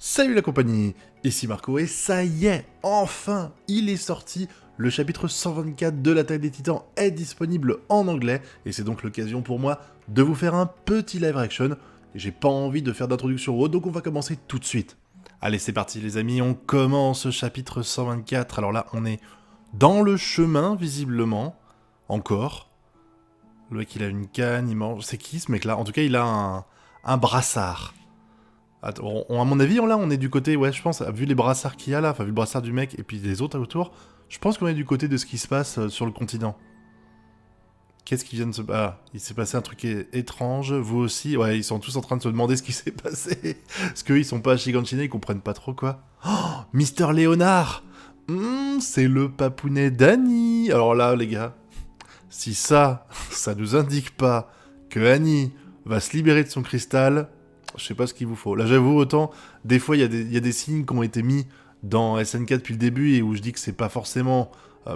Salut la compagnie, ici Marco et ça y est, enfin, il est sorti, le chapitre 124 de l'Attaque des Titans est disponible en anglais et c'est donc l'occasion pour moi de vous faire un petit live action. J'ai pas envie de faire d'introduction haute, donc on va commencer tout de suite. Allez, c'est parti les amis, on commence ce chapitre 124. Alors là, on est dans le chemin, visiblement, encore. Le mec, il a une canne, il mange... C'est qui ce mec-là? En tout cas, il a un brassard. Attends, à mon avis, là, on est du côté, ouais, je pense, vu les brassards qu'il y a là, enfin, vu le brassard du mec et puis les autres autour, je pense qu'on est du côté de ce qui se passe sur le continent. Qu'est-ce qui vient de se... Ah, il s'est passé un truc étrange, vous aussi. Ouais, ils sont tous en train de se demander ce qui s'est passé. Parce qu'eux, ils sont pas à Shiganshina, ils comprennent pas trop, quoi. Oh, Mister Léonard. C'est le papounet d'Annie. Alors là, les gars, si ça nous indique pas que Annie va se libérer de son cristal... Je sais pas ce qu'il vous faut. Là, j'avoue, autant, des fois, il y a des signes qui ont été mis dans SNK depuis le début et où je dis que c'est pas forcément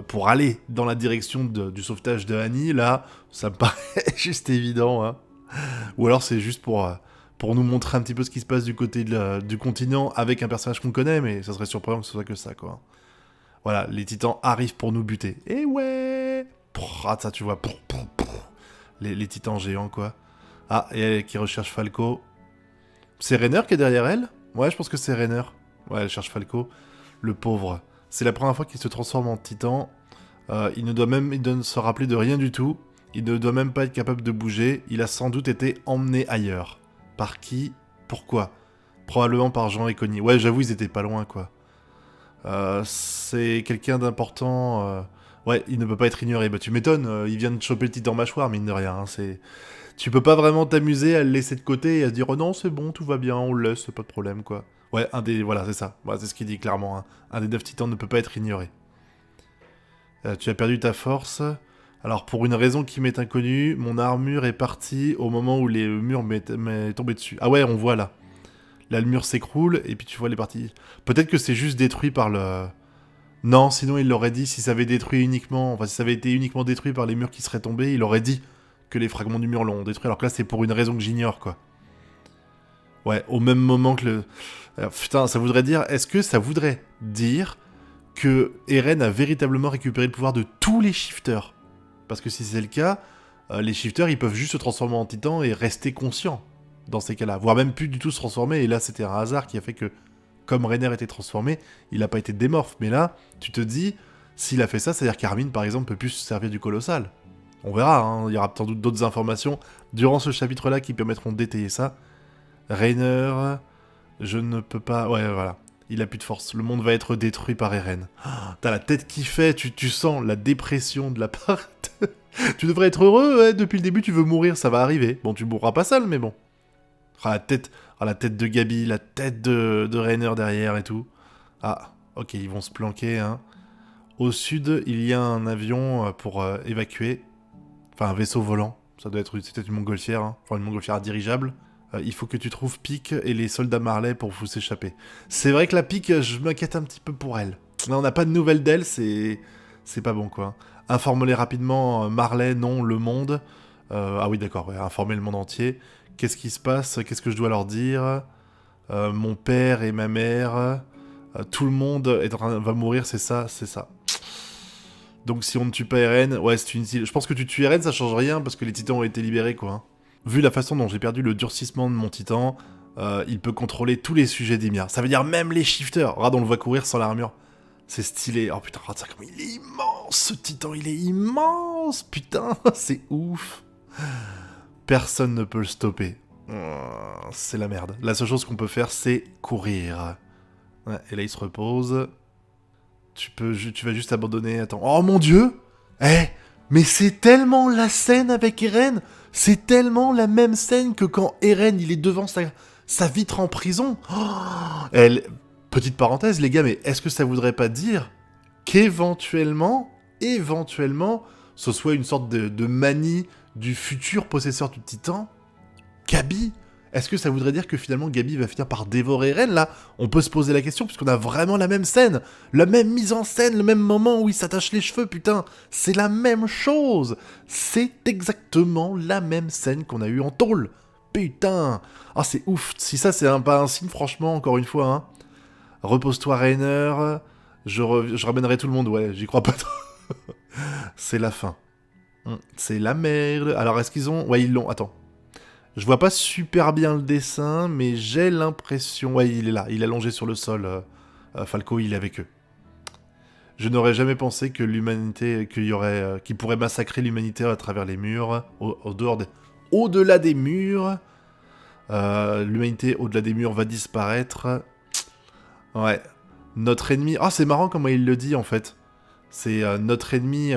pour aller dans la direction du sauvetage de Annie. Là, ça me paraît juste évident. Hein. Ou alors, c'est juste pour nous montrer un petit peu ce qui se passe du côté du continent avec un personnage qu'on connaît, mais ça serait surprenant que ce soit que ça, quoi. Voilà, les titans arrivent pour nous buter. Et ouais. Ah, ça, tu vois. Les titans géants, quoi. Ah, et elle qui recherche Falco. C'est Rainer qui est derrière elle? Ouais, je pense que c'est Rainer. Ouais, elle cherche Falco. Le pauvre. C'est la première fois qu'il se transforme en titan. Il ne doit se rappeler de rien du tout. Il ne doit même pas être capable de bouger. Il a sans doute été emmené ailleurs. Par qui? Pourquoi? Probablement par Jean et Connie. Ouais, j'avoue, ils étaient pas loin, quoi. C'est quelqu'un d'important... Ouais, il ne peut pas être ignoré. Bah, tu m'étonnes, il vient de choper le titan mâchoire, mine de rien. Hein, c'est... Tu peux pas vraiment t'amuser à le laisser de côté et à se dire « Oh non, c'est bon, tout va bien, on le laisse, c'est pas de problème, quoi. » Ouais, Voilà, c'est ça. Ouais, c'est ce qu'il dit, clairement. Hein. Un des 9 titans ne peut pas être ignoré. Tu as perdu ta force. Alors, pour une raison qui m'est inconnue, mon armure est partie au moment où les murs m'est tombé dessus. Ah ouais, on voit, là. Là, le mur s'écroule, et puis tu vois les parties... Peut-être que c'est juste détruit par le... Non, sinon il l'aurait dit, si ça avait détruit uniquement... Enfin, si ça avait été uniquement détruit par les murs qui seraient tombés, il aurait dit... que les fragments du mur l'ont détruit, alors que là c'est pour une raison que j'ignore, quoi. Ouais, au même moment que le... Alors, putain, ça voudrait dire... Est-ce que ça voudrait dire que Eren a véritablement récupéré le pouvoir de tous les shifters? Parce que si c'est le cas, les shifters, ils peuvent juste se transformer en titan et rester conscients dans ces cas-là. Voire même plus du tout se transformer, et là c'était un hasard qui a fait que, comme Rainer était transformé, il n'a pas été démorphe. Mais là, tu te dis, s'il a fait ça, c'est-à-dire qu'Armin, par exemple, peut plus se servir du colossal. On verra, hein, il y aura sans doute d'autres informations durant ce chapitre-là qui permettront d'étayer ça. Rainer, je ne peux pas... Ouais, voilà. Il a plus de force. Le monde va être détruit par Eren. Oh, t'as la tête qui fait, tu sens la dépression de la part... Tu devrais être heureux, ouais, depuis le début tu veux mourir, ça va arriver. Bon, tu mourras pas seul, mais bon. La tête de Gabi, la tête de Rainer derrière et tout. Ah, ok, ils vont se planquer, hein. Au sud, il y a un avion pour évacuer. Enfin, un vaisseau volant. Ça doit être... C'est peut-être une montgolfière, hein. Enfin, une montgolfière dirigeable. Il faut que tu trouves Pique et les soldats Marley pour vous échapper. C'est vrai que la Pique, je m'inquiète un petit peu pour elle. Là, on n'a pas de nouvelles d'elle, c'est pas bon, quoi. Informe-les rapidement, Marley, non, le monde. Ah oui, d'accord, ouais, informer le monde entier. Qu'est-ce qui se passe? Qu'est-ce que je dois leur dire? Mon père et ma mère... tout le monde va mourir, c'est ça, c'est ça. Donc si on ne tue pas Eren, ouais, c'est inutile. Je pense que tu tues Eren, ça change rien, parce que les titans ont été libérés, quoi. Hein. Vu la façon dont j'ai perdu le durcissement de mon titan, il peut contrôler tous les sujets d'Ymir. Ça veut dire même les shifters. Regarde, on le voit courir sans l'armure. C'est stylé. Oh putain, regarde ça comme il est immense, ce titan, il est immense. Putain, c'est ouf. Personne ne peut le stopper. C'est la merde. La seule chose qu'on peut faire, c'est courir. Ouais, et là, il se repose. Tu vas juste abandonner, attends. Oh mon dieu! Mais c'est tellement la scène avec Eren! C'est tellement la même scène que quand Eren, il est devant sa vitre en prison! Petite parenthèse, les gars, mais est-ce que ça voudrait pas dire qu'éventuellement, ce soit une sorte de manie du futur possesseur du titan? Gabi? Est-ce que ça voudrait dire que finalement Gabi va finir par dévorer Eren, là? On peut se poser la question, puisqu'on a vraiment la même scène, la même mise en scène, le même moment où il s'attache les cheveux, putain. C'est la même chose. C'est exactement la même scène qu'on a eue en tôle. Putain. Ah, c'est ouf. Si ça, c'est pas un signe, franchement, encore une fois, hein. Repose-toi, Rainer. Je ramènerai tout le monde, ouais, j'y crois pas trop. C'est la fin. C'est la merde. Alors, est-ce qu'ils ont... Ouais, ils l'ont... Attends. Je vois pas super bien le dessin, mais j'ai l'impression... Ouais, il est là. Il est allongé sur le sol. Falco, il est avec eux. Je n'aurais jamais pensé que l'humanité... Qu'il pourrait massacrer l'humanité à travers les murs. Au-delà des murs. L'humanité, au-delà des murs, va disparaître. Ouais. Notre ennemi... Ah, c'est marrant comment il le dit, en fait. C'est notre ennemi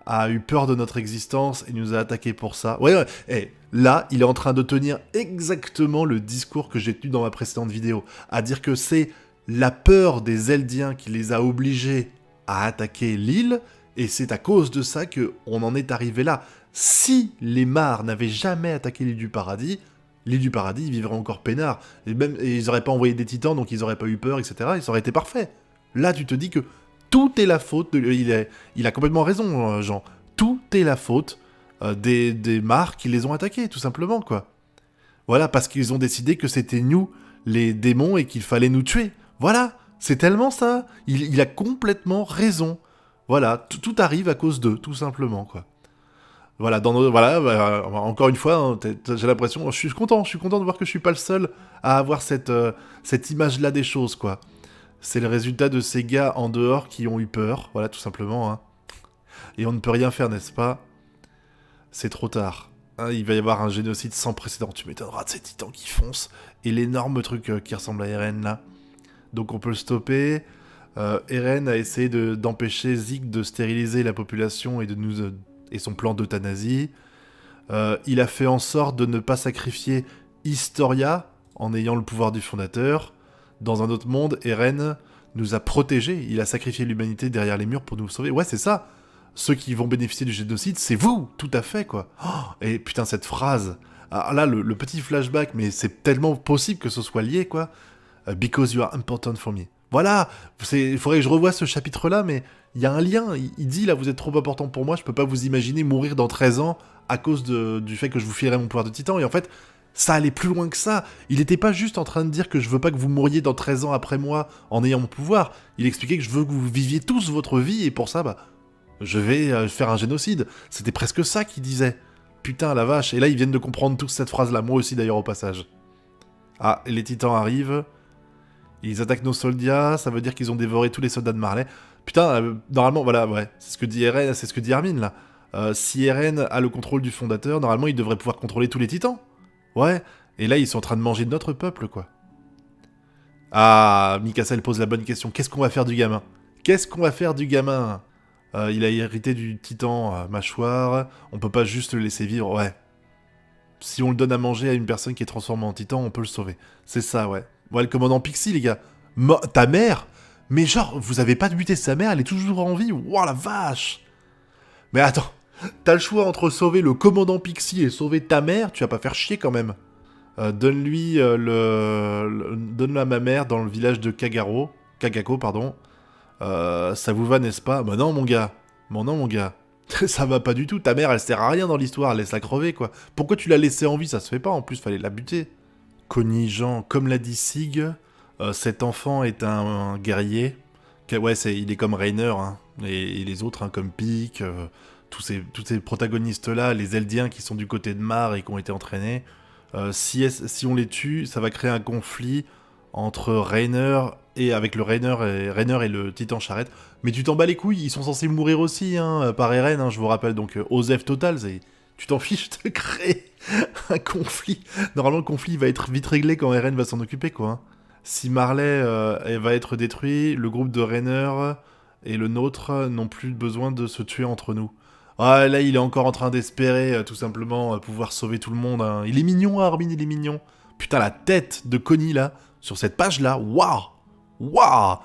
a eu peur de notre existence et nous a attaqués pour ça. Ouais. Et là, il est en train de tenir exactement le discours que j'ai tenu dans ma précédente vidéo. À dire que c'est la peur des Eldiens qui les a obligés à attaquer l'île, et c'est à cause de ça qu'on en est arrivé là. Si les Mars n'avaient jamais attaqué l'île du Paradis, ils vivraient encore peinards. Et ils n'auraient pas envoyé des titans, donc ils n'auraient pas eu peur, etc. Et ça aurait été parfait. Là, tu te dis que tout est la faute il a complètement raison, Jean. Tout est la faute des Mars qui les ont attaqués, tout simplement, quoi. Voilà, parce qu'ils ont décidé que c'était nous, les démons, et qu'il fallait nous tuer. Voilà, c'est tellement ça. Il a complètement raison. Voilà, tout arrive à cause d'eux, tout simplement, quoi. Voilà, encore une fois, hein, j'ai l'impression... Je suis content de voir que je suis pas le seul à avoir cette image-là des choses, quoi. C'est le résultat de ces gars en dehors qui ont eu peur, voilà, tout simplement. Hein. Et on ne peut rien faire, n'est-ce pas? C'est trop tard. Hein, il va y avoir un génocide sans précédent. Tu m'étonneras de ces titans qui foncent. Et l'énorme truc qui ressemble à Eren, là. Donc on peut le stopper. Eren a essayé d'empêcher Zeke de stériliser la population et son plan d'euthanasie. Il a fait en sorte de ne pas sacrifier Historia en ayant le pouvoir du fondateur. Dans un autre monde, Eren nous a protégés. Il a sacrifié l'humanité derrière les murs pour nous sauver. Ouais, c'est ça. Ceux qui vont bénéficier du génocide, c'est vous, tout à fait, quoi. Oh, et putain, cette phrase. Alors là, le petit flashback, mais c'est tellement possible que ce soit lié, quoi. Because you are important for me. Voilà, il faudrait que je revoie ce chapitre-là, mais il y a un lien. Il dit, là, vous êtes trop important pour moi, je peux pas vous imaginer mourir dans 13 ans à cause du fait que je vous filerai mon pouvoir de titan. Et en fait... ça allait plus loin que ça. Il était pas juste en train de dire que je veux pas que vous mouriez dans 13 ans après moi en ayant mon pouvoir. Il expliquait que je veux que vous viviez tous votre vie et pour ça, je vais faire un génocide. C'était presque ça qu'il disait. Putain, la vache. Et là, ils viennent de comprendre toute cette phrase-là. Moi aussi, d'ailleurs, au passage. Ah, et les titans arrivent. Ils attaquent nos soldats. Ça veut dire qu'ils ont dévoré tous les soldats de Marley. Putain, normalement, voilà, ouais. C'est ce que dit Eren, c'est ce que dit Armin, là. Si Eren a le contrôle du fondateur, normalement, il devrait pouvoir contrôler tous les titans. Ouais, et là, ils sont en train de manger de notre peuple, quoi. Ah, Mikasa, elle pose la bonne question. Qu'est-ce qu'on va faire du gamin? Qu'est-ce qu'on va faire du gamin? Il a hérité du titan mâchoire. On peut pas juste le laisser vivre, ouais. Si on le donne à manger à une personne qui est transformée en titan, on peut le sauver. C'est ça, ouais. Ouais, le commandant Pixie, les gars. Ta mère? Mais genre, vous avez pas buté sa mère, elle est toujours en vie? Wouah, la vache! Mais attends... T'as le choix entre sauver le commandant Pixie et sauver ta mère, tu vas pas faire chier quand même. Donne-lui donne-le à ma mère dans le village de Kagako, pardon. Ça vous va, n'est-ce pas? Bah non, mon gars. Bon, non, mon gars. Ça va pas du tout. Ta mère, elle sert à rien dans l'histoire. Laisse-la crever, quoi. Pourquoi tu l'as laissée en vie? Ça se fait pas. En plus, fallait la buter. Connie Jean, comme l'a dit Sig, cet enfant est un guerrier. Ouais, il est comme Rainer, hein. Et les autres, hein, comme Pique... tous ces protagonistes-là, les Eldiens qui sont du côté de Mar et qui ont été entraînés, si on les tue, ça va créer un conflit entre Rainer et le Titan Charrette. Mais tu t'en bats les couilles, ils sont censés mourir aussi, hein, par Eren, hein, je vous rappelle, donc Osef total, tu t'en fiches de créer un conflit. Normalement, le conflit va être vite réglé quand Eren va s'en occuper, quoi. Hein. Si Marley va être détruit, le groupe de Rainer et le nôtre n'ont plus besoin de se tuer entre nous. Ah, là, il est encore en train d'espérer, tout simplement, pouvoir sauver tout le monde. Hein. Il est mignon, Armin, il est mignon. Putain, la tête de Connie, là, sur cette page-là, waouh! Waouh!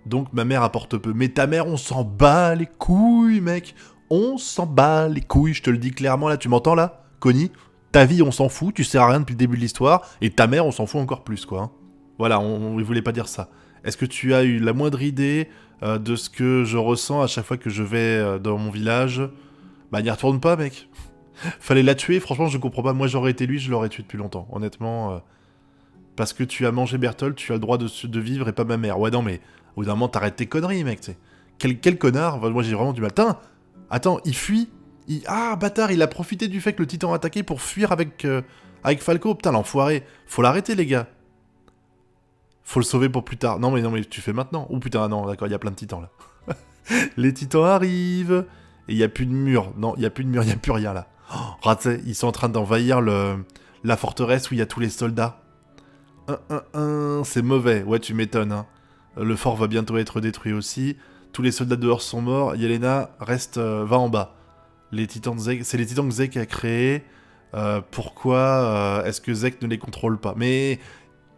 Donc, ma mère apporte peu. Mais ta mère, on s'en bat les couilles, mec. On s'en bat les couilles, je te le dis clairement, là, tu m'entends, là? Connie, ta vie, on s'en fout, tu sers à rien depuis le début de l'histoire, et ta mère, on s'en fout encore plus, quoi. Hein. Voilà, il voulait pas dire ça. Est-ce que tu as eu la moindre idée de ce que je ressens à chaque fois que je vais dans mon village? Bah, n'y retourne pas, mec. Fallait la tuer, franchement, je comprends pas. Moi, j'aurais été lui, je l'aurais tué depuis longtemps, honnêtement. Parce que tu as mangé Berthold, tu as le droit de vivre et pas ma mère. Ouais, non, mais au bout d'un moment, t'arrêtes tes conneries, mec, tu sais. Quel connard. Enfin, moi, j'ai vraiment du mal. Attends, il fuit. Ah, bâtard, il a profité du fait que le titan a attaqué pour fuir avec Falco. Putain, l'enfoiré. Faut l'arrêter, les gars. Faut le sauver pour plus tard. Non, mais tu fais maintenant. Oh putain, non, d'accord, il y a plein de titans, là. Les titans arrivent. Et il n'y a plus de mur. Non, il n'y a plus de mur, il n'y a plus rien, là. Oh, raté, ils sont en train d'envahir la forteresse où il y a tous les soldats. C'est mauvais. Ouais, tu m'étonnes, hein. Le fort va bientôt être détruit aussi. Tous les soldats dehors sont morts. Yelena reste, va en bas. Les titans de Zek, c'est les titans que Zek a créés. Pourquoi est-ce que Zek ne les contrôle pas? Mais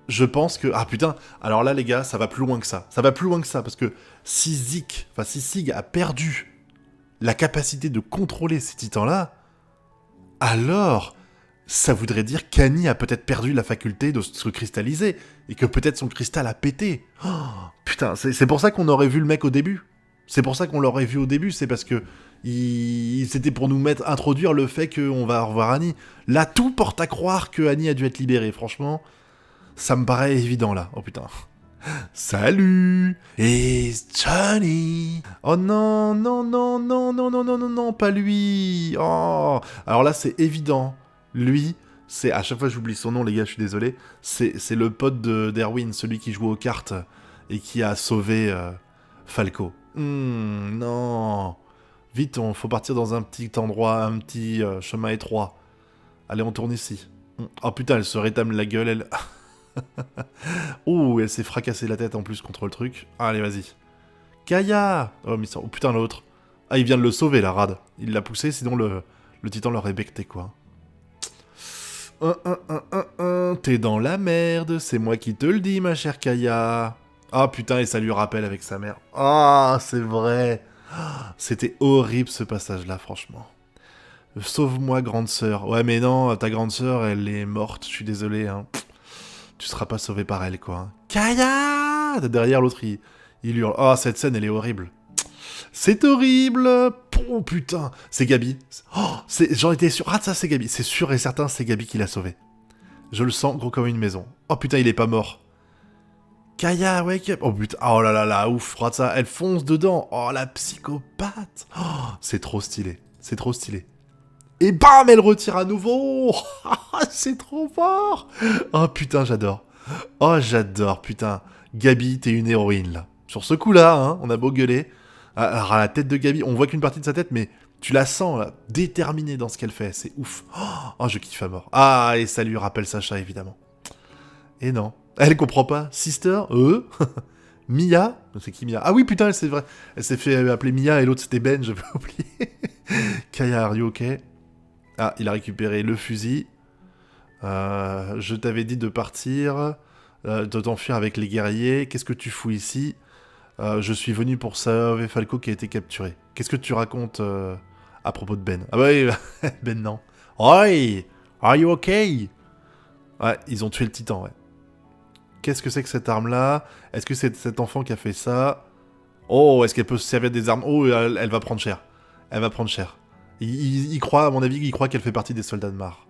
je pense que... Ah putain, alors là les gars, ça va plus loin que ça. Ça va plus loin que ça, parce que si Sig a perdu la capacité de contrôler ces titans-là, alors ça voudrait dire qu'Annie a peut-être perdu la faculté de se cristalliser, et que peut-être son cristal a pété. Oh, putain, c'est pour ça qu'on aurait vu le mec au début. C'est pour ça qu'on l'aurait vu au début, c'est parce que c'était pour nous introduire le fait qu'on va revoir Annie. Là, tout porte à croire que Annie a dû être libérée, franchement. Ça me paraît évident, là. Oh putain. Salut! Et Johnny! Oh non, non, non, non, non, non, non, non, non, pas lui! Oh! Alors là, c'est évident. Lui, c'est... À chaque fois, j'oublie son nom, les gars, je suis désolé. C'est le pote d'Erwin, celui qui joue aux cartes et qui a sauvé Falco. Non! Vite, faut partir dans un petit endroit, un petit chemin étroit. Allez, on tourne ici. Oh putain, elle se rétame la gueule, elle... Oh, elle s'est fracassée la tête en plus contre le truc. Allez, vas-y. Kaya! Oh, oh putain, l'autre. Ah, il vient de le sauver, la rade. Il l'a poussé, sinon le titan l'aurait becté, quoi. T'es dans la merde, c'est moi qui te le dis, ma chère Kaya. Ah, putain, et ça lui rappelle avec sa mère. Ah, c'est vrai. C'était horrible, ce passage-là, franchement. Sauve-moi, grande sœur. Ouais, mais non, ta grande sœur, elle est morte, je suis désolé, hein. Tu seras pas sauvé par elle, quoi. Hein. Kaya! Derrière, l'autre, il hurle. Oh, cette scène, elle est horrible. C'est horrible! Oh, putain! C'est Gabi. Oh, j'en étais sûr. Ah, ça, c'est Gabi. C'est sûr et certain, c'est Gabi qui l'a sauvé. Je le sens gros comme une maison. Oh, putain, il est pas mort. Kaya, wake up! Oh, putain. Oh là là là, ouf. Regarde ça. Elle fonce dedans. Oh, la psychopathe. Oh, c'est trop stylé. C'est trop stylé. Et bam, elle retire à nouveau. C'est trop fort. Oh putain, j'adore. Oh, j'adore, putain. Gabi, t'es une héroïne, là. Sur ce coup-là, hein, on a beau gueuler. Alors, à la tête de Gabi, on voit qu'une partie de sa tête, mais tu la sens, là, déterminée dans ce qu'elle fait. C'est ouf. Oh, je kiffe à mort. Ah, et ça lui rappelle Sacha, évidemment. Et non. Elle comprend pas. Sister, Mia. C'est qui Mia? Ah oui, putain, c'est vrai. Elle s'est fait appeler Mia et l'autre c'était Ben, j'avais oublié. Kaya, are you okay? Ah, il a récupéré le fusil. Je t'avais dit de partir, de t'enfuir avec les guerriers. Qu'est-ce que tu fous ici? Je suis venu pour sauver Falco qui a été capturé. Qu'est-ce que tu racontes à propos de Ben? Ah bah oui, Ben non. Oi! Are you okay? Ouais, ils ont tué le titan, ouais. Qu'est-ce que c'est que cette arme-là? Est-ce que c'est cet enfant qui a fait ça? Oh, est-ce qu'elle peut se servir des armes? Oh, elle va prendre cher. Elle va prendre cher. Il croit, à mon avis, il croit qu'elle fait partie des soldats de Mar.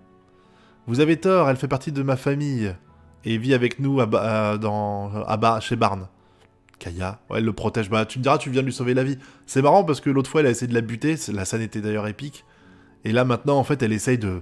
Vous avez tort, elle fait partie de ma famille. Et vit avec nous chez Barn. Kaya, ouais, elle le protège. Bah, tu me diras, tu viens de lui sauver la vie. C'est marrant parce que l'autre fois, elle a essayé de la buter. La scène était d'ailleurs épique. Et là, maintenant, en fait, elle essaye de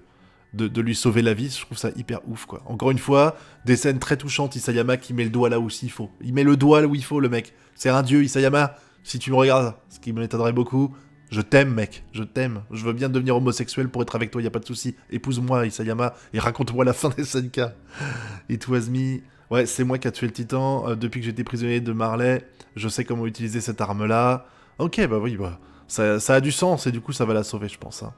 lui sauver la vie. Je trouve ça hyper ouf, quoi. Encore une fois, des scènes très touchantes. Isayama qui met le doigt là où il faut. Il met le doigt là où il faut, le mec. C'est un dieu, Isayama. Si tu me regardes, ce qui m'étonnerait beaucoup... Je t'aime, mec, je t'aime. Je veux bien devenir homosexuel pour être avec toi, y a pas de souci. Épouse-moi, Isayama, et raconte-moi la fin des SNK. It was me. Ouais, c'est moi qui a tué le titan. Depuis que j'étais prisonnier de Marley, je sais comment utiliser cette arme-là. Ok, bah oui, bah, ça a du sens, et du coup, ça va la sauver, je pense. Hein.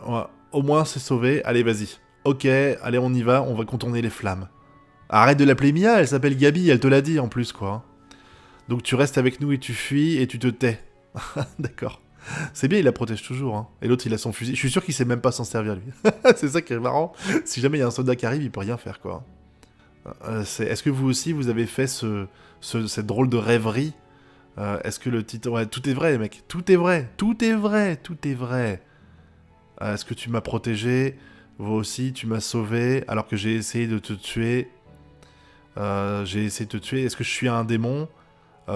Ouais, au moins, c'est sauvé. Allez, vas-y. Ok, allez, on y va, on va contourner les flammes. Arrête de l'appeler Mia, elle s'appelle Gabi, elle te l'a dit en plus, quoi. Donc tu restes avec nous et tu fuis, et tu te tais. D'accord. C'est bien, il la protège toujours. Hein. Et l'autre, il a son fusil. Je suis sûr qu'il sait même pas s'en servir, lui. C'est ça qui est marrant. Si jamais il y a un soldat qui arrive, il peut rien faire, quoi. Est-ce que vous aussi, vous avez fait cette drôle de rêverie? Est-ce que le titan... Ouais, tout est vrai, mec. Tout est vrai. Tout est vrai. Tout est vrai. Est-ce que tu m'as protégé? Vous aussi, tu m'as sauvé alors que j'ai essayé de te tuer. J'ai essayé de te tuer. Est-ce que je suis un démon?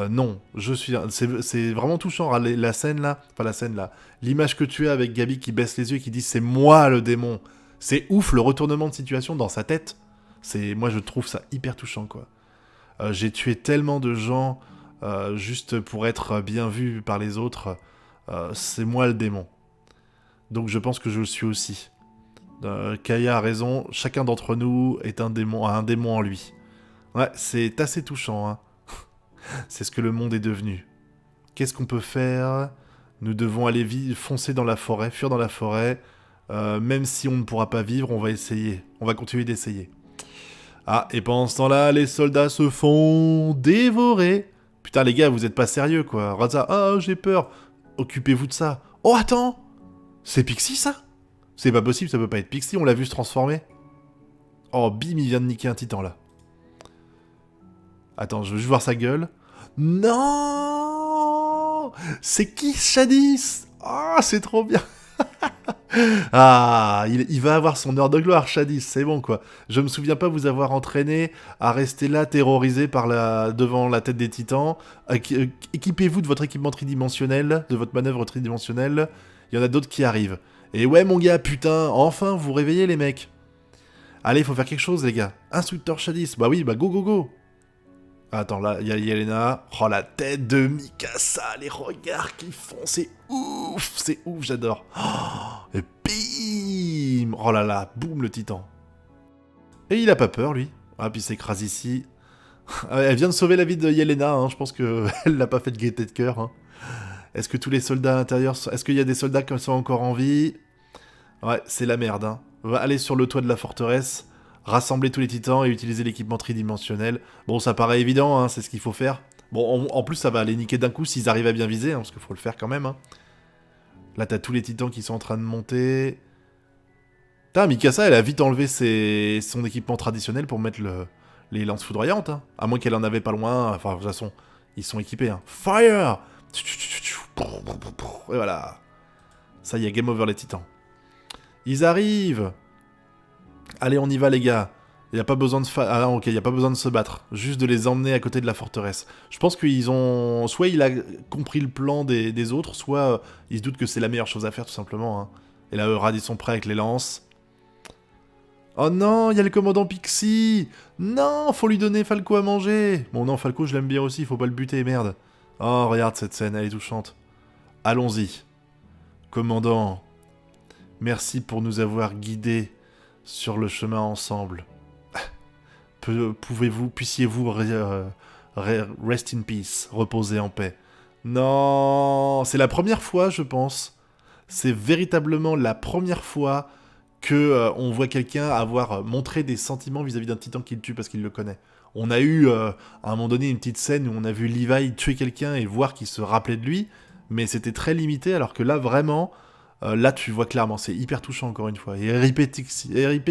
Non, je suis... C'est vraiment touchant, hein, la scène là. Enfin, la scène là. L'image que tu as avec Gabi qui baisse les yeux et qui dit « C'est moi le démon !» C'est ouf, le retournement de situation dans sa tête. Moi, je trouve ça hyper touchant, quoi. J'ai tué tellement de gens juste pour être bien vu par les autres. C'est moi le démon. Donc je pense que je le suis aussi. Kaya a raison, chacun d'entre nous est a un démon en lui. Ouais, c'est assez touchant, hein. C'est ce que le monde est devenu. Qu'est-ce qu'on peut faire? Nous devons aller foncer dans la forêt, fuir dans la forêt. Même si on ne pourra pas vivre, on va essayer. On va continuer d'essayer. Ah, et pendant ce temps-là, les soldats se font dévorer. Putain, les gars, vous êtes pas sérieux, quoi. Raza, ah, j'ai peur. Occupez-vous de ça. Oh, attends! C'est Pixie, ça? C'est pas possible, ça peut pas être Pixie, on l'a vu se transformer. Oh, bim, il vient de niquer un titan, là. Attends, je veux juste voir sa gueule. Non! C'est qui, Shadis? Ah, c'est trop bien. Ah, il va avoir son heure de gloire, Shadis, c'est bon, quoi. Je me souviens pas vous avoir entraîné à rester là, terrorisé devant la tête des titans. Équipez-vous de votre équipement tridimensionnel, de votre manœuvre tridimensionnelle. Il y en a d'autres qui arrivent. Et ouais, mon gars, putain, enfin, vous réveillez, les mecs. Allez, il faut faire quelque chose, les gars. Instructeur Shadis, bah oui, bah go, go, go. Attends, là, il y a Yelena. Oh, la tête de Mikasa, les regards qu'ils font, c'est ouf, j'adore. Oh, et bim! Oh là là, boum, le titan. Et il a pas peur, lui. Ah, puis il s'écrase ici. Elle vient de sauver la vie de Yelena, hein. Je pense qu'elle l'a pas fait de gaieté de cœur, hein. Est-ce que tous les soldats à l'intérieur... Est-ce qu'il y a des soldats qui sont encore en vie? Ouais, c'est la merde, hein. On va aller sur le toit de la forteresse, rassembler tous les titans et utiliser l'équipement tridimensionnel. Bon, ça paraît évident, hein, c'est ce qu'il faut faire. Bon, en plus, ça va les niquer d'un coup s'ils arrivent à bien viser, hein, parce qu'il faut le faire quand même, hein. Là, t'as tous les titans qui sont en train de monter. Putain, Mikasa, elle a vite enlevé son équipement traditionnel pour mettre les lances foudroyantes, hein. À moins qu'elle en avait pas loin. Enfin, de toute façon, ils sont équipés, hein. Fire! Et voilà. Ça y est, game over les titans. Ils arrivent! Allez, on y va, les gars. Il n'y a pas besoin de il y a pas besoin de se battre. Juste de les emmener à côté de la forteresse. Je pense qu'ils ont... Soit il a compris le plan des autres, soit ils se doutent que c'est la meilleure chose à faire, tout simplement, hein. Et là, Eurad, ils sont prêts avec les lances. Oh non, il y a le commandant Pixie! Non, faut lui donner Falco à manger! Bon, non, Falco, je l'aime bien aussi, faut pas le buter, merde. Oh, regarde cette scène, elle est touchante. Allons-y. Commandant, merci pour nous avoir guidés sur le chemin ensemble. Puissiez-vous rest in peace, reposer en paix. Non, c'est la première fois, je pense. C'est véritablement la première fois que on voit quelqu'un avoir montré des sentiments vis-à-vis d'un titan qu'il tue parce qu'il le connaît. On a eu, à un moment donné, une petite scène où on a vu Levi tuer quelqu'un et voir qu'il se rappelait de lui, mais c'était très limité, alors que là, vraiment, là, tu vois clairement, c'est hyper touchant, encore une fois. Et RIP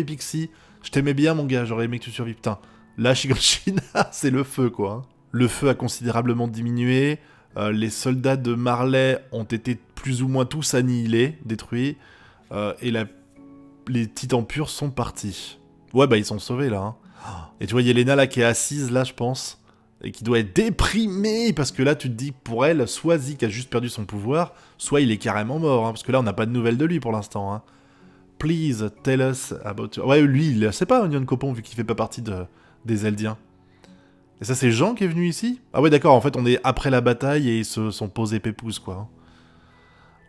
Pixie, je t'aimais bien, mon gars, j'aurais aimé que tu survives. Putain, là, Shiganshina, c'est le feu, quoi. Hein. Le feu a considérablement diminué, les soldats de Marley ont été plus ou moins tous annihilés, détruits, et les titans purs sont partis. Ouais, bah, ils sont sauvés, là, hein. Et tu vois, Yelena, là, qui est assise, là, je pense, et qui doit être déprimée, parce que là, tu te dis, pour elle, soit Zeke a juste perdu son pouvoir, soit il est carrément mort, hein, parce que là, on n'a pas de nouvelles de lui pour l'instant, hein. Please, tell us about... Ouais, lui, il sait pas, Onion Copon, vu qu'il fait pas partie des Eldiens. Et ça, c'est Jean qui est venu ici? Ah ouais, d'accord, en fait, on est après la bataille, et ils se sont posés pépouze, quoi. Hein.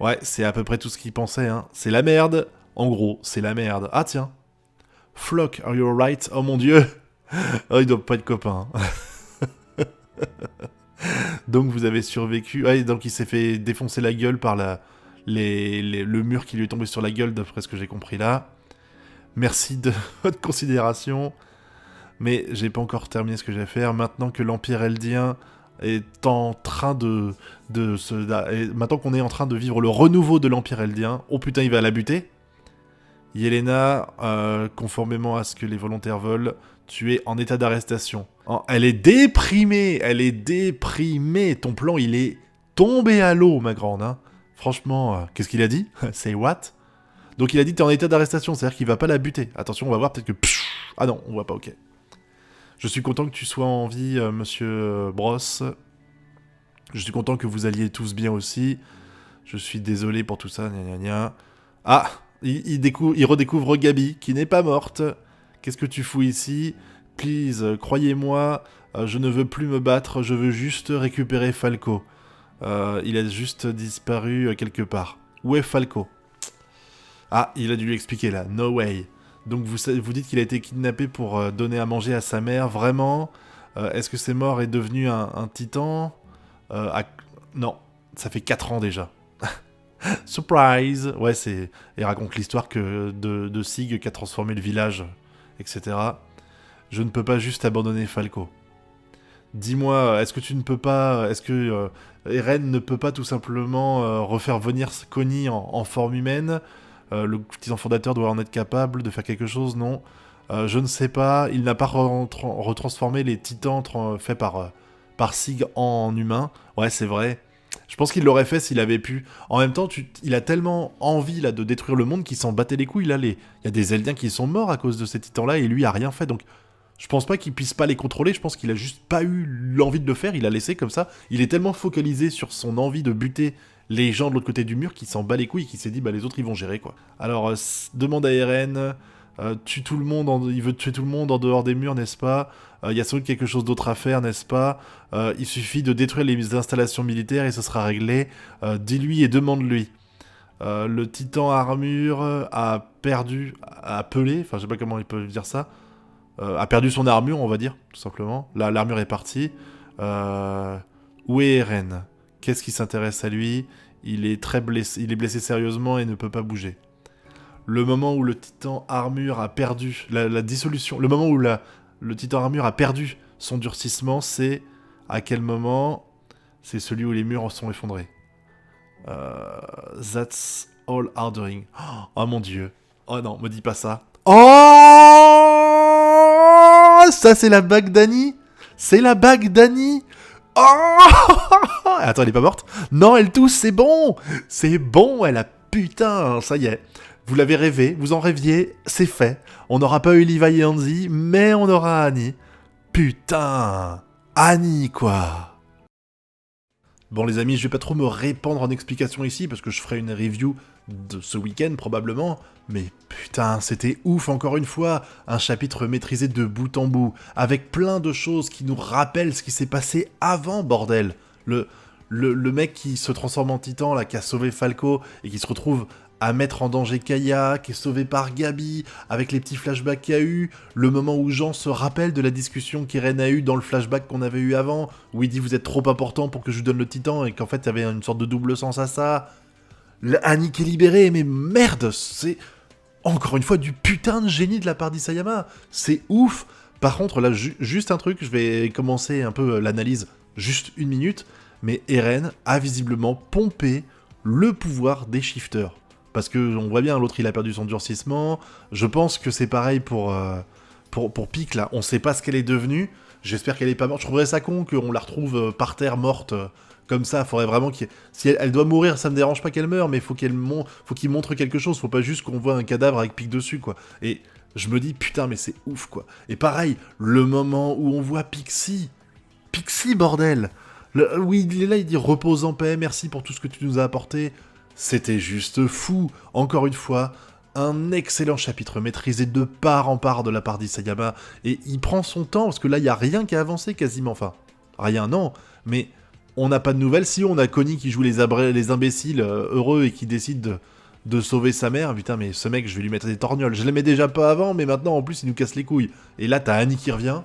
Ouais, c'est à peu près tout ce qu'ils pensaient, hein. C'est la merde. En gros, c'est la merde. Ah, tiens. Flock, are you alright? Oh mon dieu. Oh, ils doivent pas être copains. Donc vous avez survécu. Ouais, donc il s'est fait défoncer la gueule par le mur qui lui est tombé sur la gueule, d'après ce que j'ai compris là. Merci de votre considération. Mais j'ai pas encore terminé ce que j'ai à faire. Maintenant que l'Empire Eldien est en train maintenant qu'on est en train de vivre le renouveau de l'Empire Eldien. Oh putain, il va la buter. Yelena, conformément à ce que les volontaires veulent, tu es en état d'arrestation. Oh, elle est déprimée. Ton plan, il est tombé à l'eau, ma grande. Hein. Franchement, qu'est-ce qu'il a dit? Say what? Donc il a dit t'es en état d'arrestation, c'est-à-dire qu'il va pas la buter. Attention, on va voir, peut-être que... Ah non, on voit pas, ok. Je suis content que tu sois en vie, monsieur Bross. Je suis content que vous alliez tous bien aussi. Je suis désolé pour tout ça, gna gna gna. Ah, il redécouvre Gabi, qui n'est pas morte. Qu'est-ce que tu fous ici? Please, croyez-moi, je ne veux plus me battre, je veux juste récupérer Falco. Il a juste disparu quelque part. Où est Falco? Ah, il a dû lui expliquer là, no way. Donc vous dites qu'il a été kidnappé pour donner à manger à sa mère, vraiment? Est-ce que c'est mort et devenu un titan? Non, ça fait 4 ans déjà. Surprise! Ouais, il raconte l'histoire de Sig qui a transformé le village, etc. Je ne peux pas juste abandonner Falco. Dis-moi, est-ce que tu ne peux pas... Est-ce que Eren ne peut pas tout simplement refaire venir Connie en forme humaine? Le petit fondateur doit en être capable de faire quelque chose, non? Je ne sais pas, il n'a pas retransformé les titans faits par Sig en humain. Ouais, c'est vrai. Je pense qu'il l'aurait fait s'il avait pu. En même temps, il a tellement envie là de détruire le monde qu'il s'en battait les couilles. Là, il y a des Eldiens qui sont morts à cause de ces titans-là et lui a rien fait. Donc, je pense pas qu'il puisse pas les contrôler. Je pense qu'il a juste pas eu l'envie de le faire. Il a laissé comme ça. Il est tellement focalisé sur son envie de buter les gens de l'autre côté du mur qu'il s'en bat les couilles et qu'il s'est dit bah les autres ils vont gérer quoi. Alors demande à Eren. Tue tout le monde. Il veut tuer tout le monde en dehors des murs, n'est-ce pas? Il y a sans doute quelque chose d'autre à faire, n'est-ce pas? Il suffit de détruire les installations militaires et ce sera réglé. Dis-lui et demande-lui. Le titan armure a perdu, a pelé, enfin je sais pas comment il peut dire ça, a perdu son armure, on va dire, tout simplement. Là, l'armure est partie. Où est Eren? Qu'est-ce qui s'intéresse à lui? Il est très blessé, il est blessé sérieusement et ne peut pas bouger. Le moment où le titan armure a perdu la dissolution, le moment où le titan armure a perdu son durcissement, c'est à quel moment? C'est celui où les murs sont effondrés. That's all hardening. Oh mon dieu. Oh non, me dis pas ça. Oh, ça c'est la bague d'Annie. C'est la bague d'Annie. Oh attends, elle est pas morte? Non, elle tousse, c'est bon. C'est bon, elle a putain, ça y est. Vous l'avez rêvé, vous en rêviez, c'est fait. On n'aura pas eu Levi et Hanzi, mais on aura Annie. Putain, Annie quoi. Bon les amis, je vais pas trop me répandre en explications ici, parce que je ferai une review de ce week-end probablement, mais putain, c'était ouf encore une fois, un chapitre maîtrisé de bout en bout, avec plein de choses qui nous rappellent ce qui s'est passé avant, bordel. Le mec qui se transforme en titan, là, qui a sauvé Falco, et qui se retrouve à mettre en danger Kaya, qui est sauvé par Gabi, avec les petits flashbacks qu'il y a eu, le moment où Jean se rappelle de la discussion qu'Eren a eue dans le flashback qu'on avait eu avant, où il dit vous êtes trop important pour que je vous donne le titan, et qu'en fait il y avait une sorte de double sens à ça. Annie qui est libérée, mais merde, c'est encore une fois du putain de génie de la part d'Isayama, c'est ouf. Par contre là, juste un truc, je vais commencer un peu l'analyse, juste une minute, mais Eren a visiblement pompé le pouvoir des shifters. Parce que on voit bien, l'autre il a perdu son durcissement. Je pense que c'est pareil pour Pique là. On sait pas ce qu'elle est devenue. J'espère qu'elle est pas morte. Je trouverais ça con qu'on la retrouve par terre morte comme ça. Faudrait vraiment qu'il... Si elle doit mourir, ça me dérange pas qu'elle meure, mais faut qu'il montre quelque chose. Faut pas juste qu'on voit un cadavre avec Pique dessus quoi. Et je me dis putain mais c'est ouf quoi. Et pareil, le moment où on voit Pixie. Pixie bordel. Oui, il est là, il dit repose en paix, merci pour tout ce que tu nous as apporté. C'était juste fou. Encore une fois, un excellent chapitre maîtrisé de part en part de la part d'Isayama. Et il prend son temps, parce que là, il n'y a rien qui a avancé quasiment. Enfin, rien, non. Mais on n'a pas de nouvelles. Si on a Connie qui joue les imbéciles heureux et qui décide de sauver sa mère, putain, mais ce mec, je vais lui mettre des torgnoles. Je l'aimais déjà pas avant, mais maintenant, en plus, il nous casse les couilles. Et là, t'as Annie qui revient.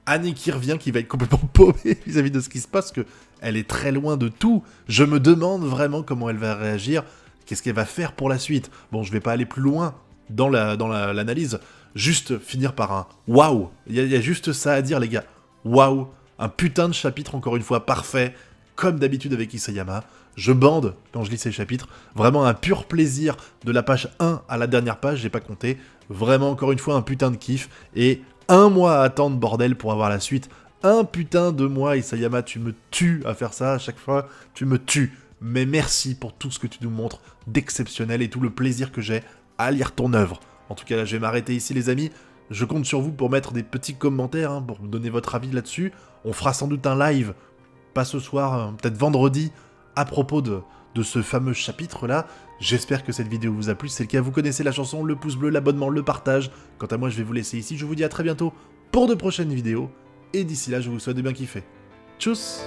Annie qui revient, qui va être complètement paumée vis-à-vis de ce qui se passe, que elle est très loin de tout. Je me demande vraiment comment elle va réagir, qu'est-ce qu'elle va faire pour la suite. Bon, je vais pas aller plus loin dans l'analyse, juste finir par un waouh. Il y a juste ça à dire, les gars. Waouh, un putain de chapitre, encore une fois, parfait, comme d'habitude avec Isayama. Je bande quand je lis ces chapitres. Vraiment un pur plaisir de la page 1 à la dernière page, j'ai pas compté. Vraiment, encore une fois, un putain de kiff. Et 1 mois à attendre, bordel, pour avoir la suite. Un putain de mois, Isayama, tu me tues à faire ça à chaque fois. Tu me tues. mais merci pour tout ce que tu nous montres d'exceptionnel et tout le plaisir que j'ai à lire ton œuvre. En tout cas, là, je vais m'arrêter ici, les amis. Je compte sur vous pour mettre des petits commentaires, hein, pour me donner votre avis là-dessus. On fera sans doute un live, pas ce soir, peut-être vendredi, à propos de ce fameux chapitre-là. J'espère que cette vidéo vous a plu. Si c'est le cas, vous connaissez la chanson, le pouce bleu, l'abonnement, le partage. Quant à moi, je vais vous laisser ici. Je vous dis à très bientôt pour de prochaines vidéos. Et d'ici là, je vous souhaite de bien kiffer. Tchuss!